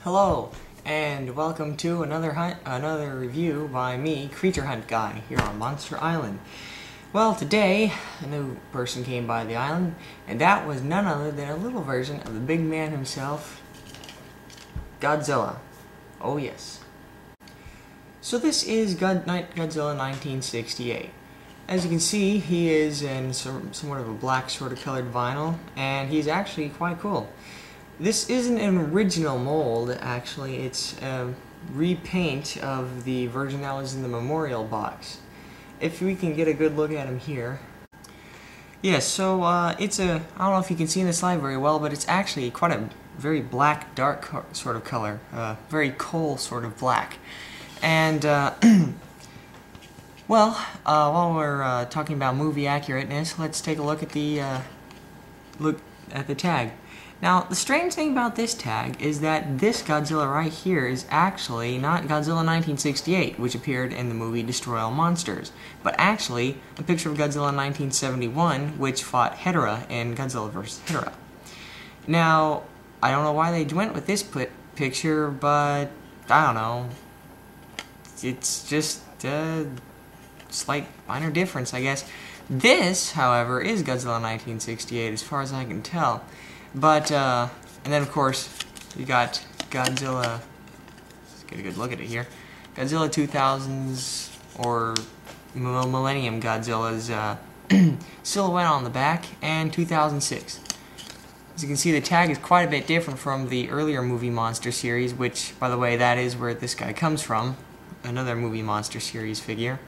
Hello, and welcome to another review by me, Creature Hunt Guy, here on Monster Island. Well, today, a new person came by the island, and that was none other than a little version of the big man himself, Godzilla. Oh yes. So this is Godzilla 1968. As you can see, he is in somewhat of a black sort of colored vinyl, and he's actually quite cool. This isn't an original mold, actually. It's a repaint of the version that was in the memorial box. If we can get a good look at him here. Yes, so I don't know if you can see in this light very well, but it's actually quite a very black, dark sort of color. Very coal sort of black. And, well, while we're talking about movie accurateness, let's take a look at the tag. Now, the strange thing about this tag is that this Godzilla right here is actually not Godzilla 1968, which appeared in the movie Destroy All Monsters, but actually a picture of Godzilla 1971, which fought Hedorah in Godzilla vs. Hedorah. Now, I don't know why they went with this picture, but I don't know. It's just a slight minor difference, I guess. This, however, is Godzilla 1968, as far as I can tell. But, and then of course, you got Godzilla, let's get a good look at it here, Godzilla 2000's, or Millennium Godzilla's silhouette on the back, and 2006. As you can see, the tag is quite a bit different from the earlier movie monster series, which, by the way, that is where this guy comes from, another movie monster series figure.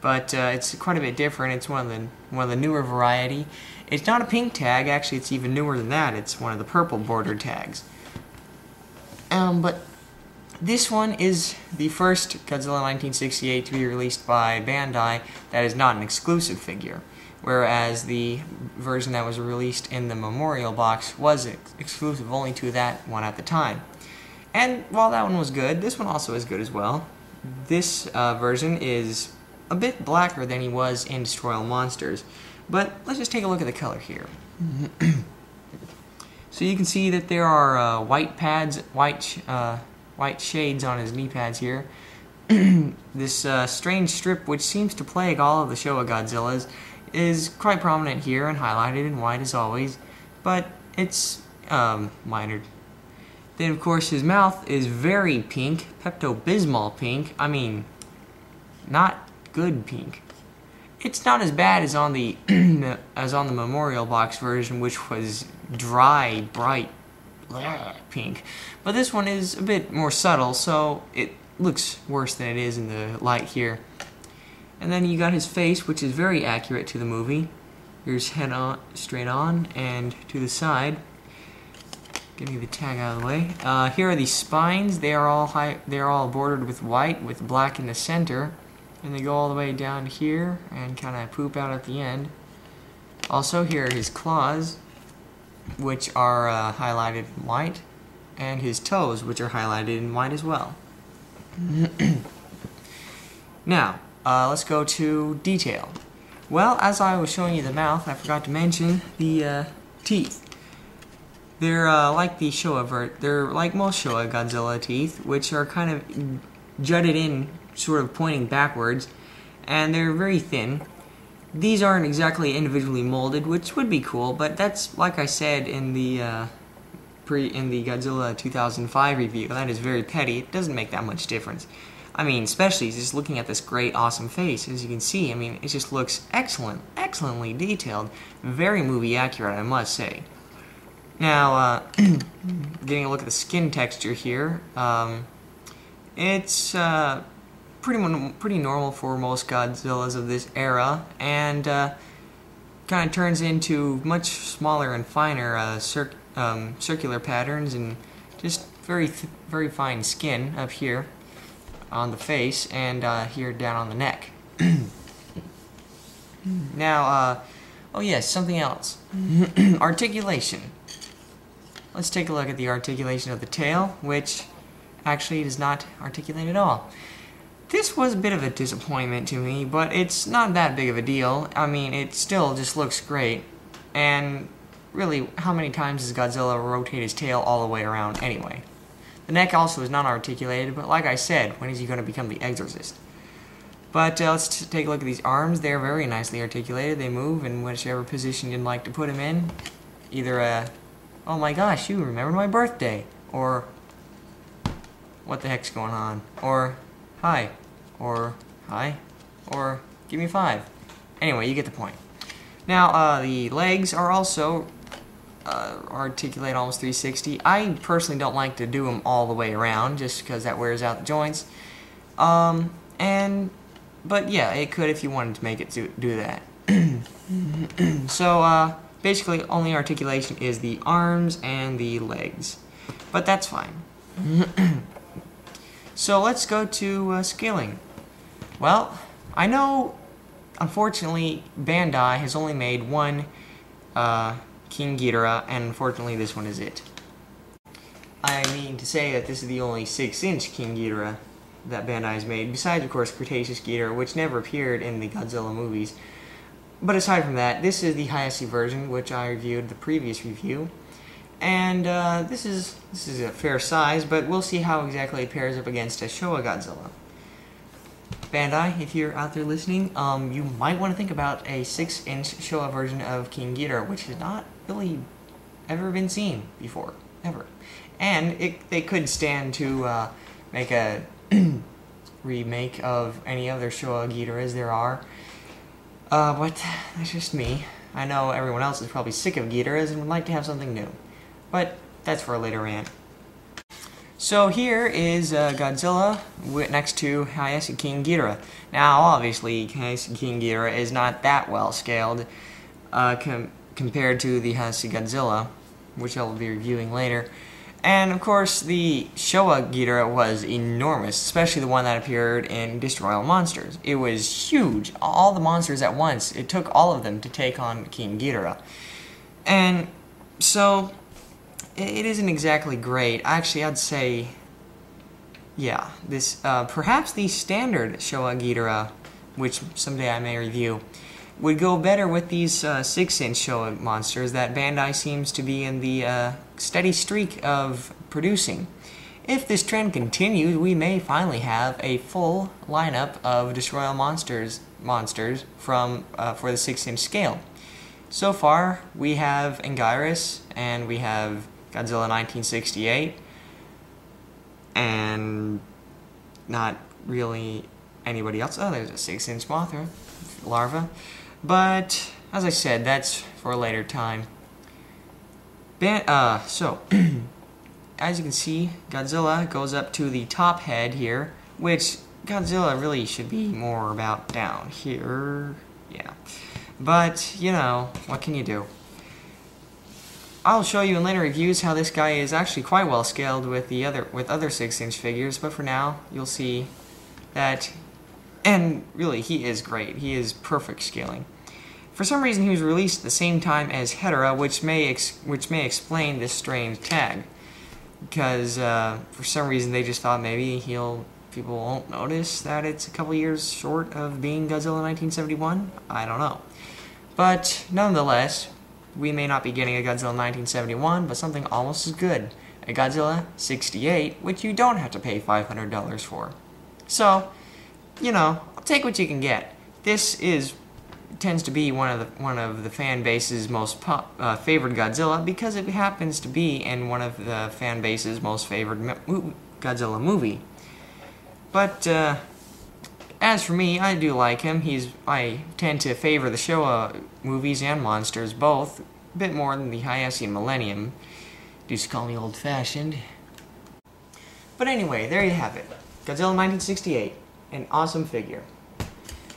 But it's quite a bit different. It's one of the newer variety. It's not a pink tag, actually it's even newer than that. It's one of the purple border tags. But this one is the first Godzilla 1968 to be released by Bandai that is not an exclusive figure, whereas the version that was released in the memorial box was exclusive only to that one at the time. And while that one was good, this one also is good as well. This version is a bit blacker than he was in Destroy All Monsters. But let's just take a look at the color here. So you can see that there are white pads, white shades on his knee pads here. This strange strip, which seems to plague all of the Showa Godzillas, is quite prominent here and highlighted in white as always, but it's minor. Then of course his mouth is very pink, Pepto-Bismol pink. I mean, not good pink. It's not as bad as on the memorial box version, which was dry, bright pink. But this one is a bit more subtle, so it looks worse than it is in the light here. And then you got his face, which is very accurate to the movie. Here's head on, straight on, and to the side. Getting the tag out of the way. Here are the spines. They are all bordered with white, with black in the center. And they go all the way down here and kind of poop out at the end. Also, here are his claws, which are highlighted in white, and his toes, which are highlighted in white as well. Now, let's go to detail. Well, as I was showing you the mouth, I forgot to mention the teeth. They're like the Showa they're like most Showa Godzilla teeth, which are kind of jutted in, sort of pointing backwards, and they're very thin. These aren't exactly individually molded, which would be cool, but that's, like I said in the Godzilla 2005 review, that is very petty. It doesn't make that much difference. I mean, especially just looking at this great, awesome face, as you can see. I mean, it just looks excellently detailed, very movie accurate, I must say. Now, getting a look at the skin texture here, it's pretty normal for most Godzillas of this era, and kind of turns into much smaller and finer circular patterns, and just very fine skin up here on the face, and here down on the neck. Now, oh yes, something else. Articulation. Let's take a look at the articulation of the tail, which actually does not articulate at all. This was a bit of a disappointment to me, but it's not that big of a deal. I mean, it still just looks great. And really, how many times does Godzilla rotate his tail all the way around anyway? The neck also is not articulated, but like I said, when is he going to become the Exorcist? But let's take a look at these arms. They're very nicely articulated. They move in whichever position you'd like to put him in. Either a, oh my gosh, you remembered my birthday, or what the heck's going on, or hi, or give me 5. Anyway, you get the point. Now, the legs are also articulate almost 360. I personally don't like to do them all the way around, just because that wears out the joints. But yeah, it could if you wanted to make it do that. So, basically, only articulation is the arms and the legs. But that's fine. So, let's go to scaling. Well, I know, unfortunately, Bandai has only made one King Ghidorah, and unfortunately, this one is it. I mean to say that this is the only 6-inch King Ghidorah that Bandai has made, besides, of course, Cretaceous Ghidorah, which never appeared in the Godzilla movies. But aside from that, this is the Hayase version, which I reviewed the previous review. And this is a fair size, but we'll see how exactly it pairs up against a Showa Godzilla. Bandai, if you're out there listening, you might want to think about a 6-inch Showa version of King Ghidorah, which has not really ever been seen before, ever. And they could stand to make a remake of any other Showa Ghidorahs there are. But that's just me. I know everyone else is probably sick of Ghidorahs and would like to have something new. But that's for a later rant. So here is Godzilla next to Hayase King Ghidorah. Now, obviously, Hayase King Ghidorah is not that well scaled compared to the Hayase Godzilla, which I will be reviewing later. And, of course, the Showa Ghidorah was enormous, especially the one that appeared in Destroy All Monsters. It was huge. All the monsters at once. It took all of them to take on King Ghidorah. And so, it isn't exactly great. Actually, I'd say, yeah, this perhaps the standard Showa Ghidorah, which someday I may review, would go better with these 6-inch Showa monsters that Bandai seems to be in the steady streak of producing. If this trend continues, we may finally have a full lineup of Destroy All monsters from for the 6-inch scale. So far, we have Anguirus, and we have Godzilla 1968, and not really anybody else. Oh, there's a 6-inch Mothra larva. But, as I said, that's for a later time. So, as you can see, Godzilla goes up to the top head here, which Godzilla really should be more about down here. Yeah. But, you know, what can you do? I'll show you in later reviews how this guy is actually quite well scaled with other 6-inch figures, but for now, you'll see that, and really, he is great. He is perfect scaling. For some reason, he was released at the same time as Hedorah, which may explain this strange tag. Because for some reason, they just thought maybe people won't notice that it's a couple years short of being Godzilla 1971. I don't know, but nonetheless, we may not be getting a Godzilla 1971, but something almost as good, a Godzilla 68, which you don't have to pay $500 for. So, you know, take what you can get. This tends to be one of the fan base's most favored Godzilla, because it happens to be in one of the fan base's most favored Godzilla movie. But as for me, I do like him. I tend to favor the Showa movies and monsters both a bit more than the Hayase and Millennium. Just call me old-fashioned. But anyway, there you have it. Godzilla 1968, an awesome figure.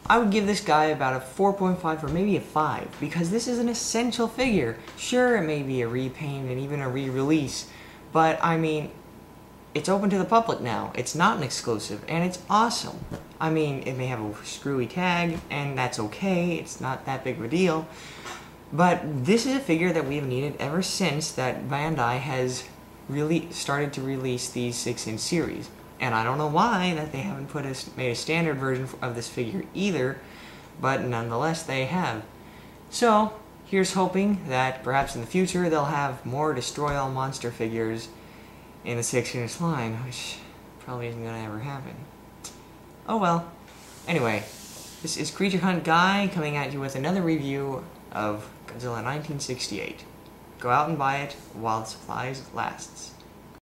I would give this guy about a 4.5 or maybe a 5, because this is an essential figure. Sure, it may be a repaint and even a re-release, but I mean, it's open to the public now. It's not an exclusive, and it's awesome. I mean, it may have a screwy tag, and that's okay. It's not that big of a deal. But this is a figure that we've needed ever since that Bandai has really started to release these 6-inch series. And I don't know why that they haven't made a standard version of this figure either, but nonetheless they have. So, here's hoping that perhaps in the future they'll have more Destroy All monster figures in a 6-inch line, which probably isn't gonna ever happen. Oh well. Anyway, this is Creature Hunt Guy coming at you with another review of Godzilla 1968. Go out and buy it while the supplies lasts.